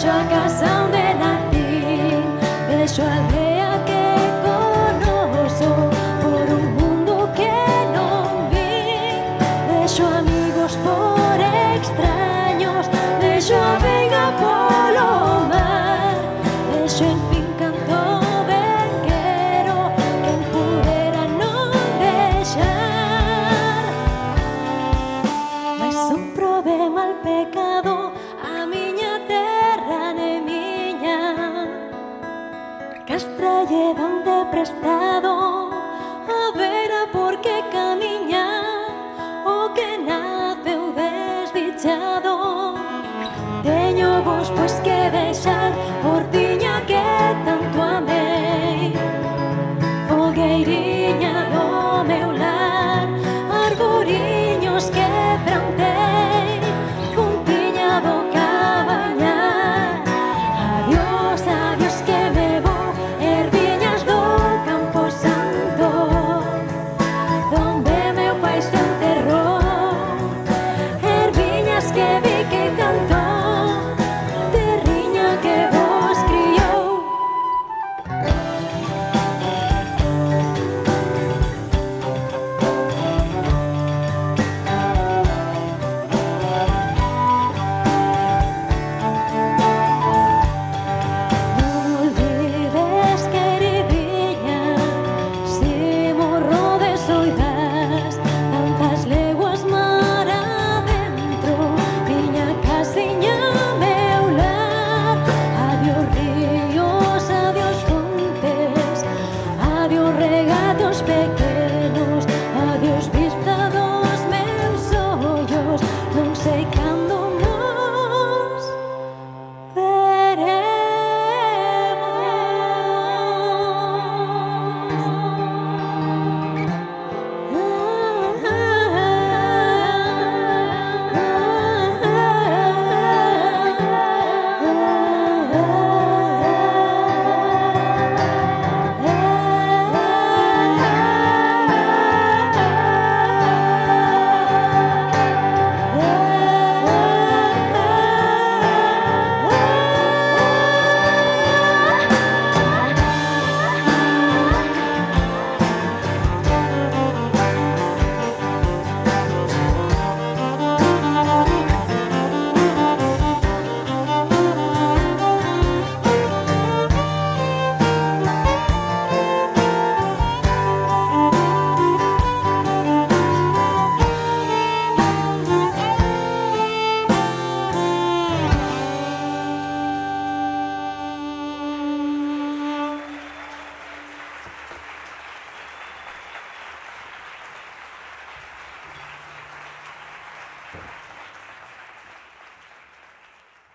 Deixo a casa onde nací, deixo a aldea que conozo, por un mundo que non vi. Deixo amigos por extraños, deixo a veiga polo mar, deixo en fin canto ben quero, quen pudera non deixar. Mais un problema al pecado, a miña terra non é miña, Castra llevan de prestado, a vera porque camiña, o que naceu desdichado. Teño vos pois que deixar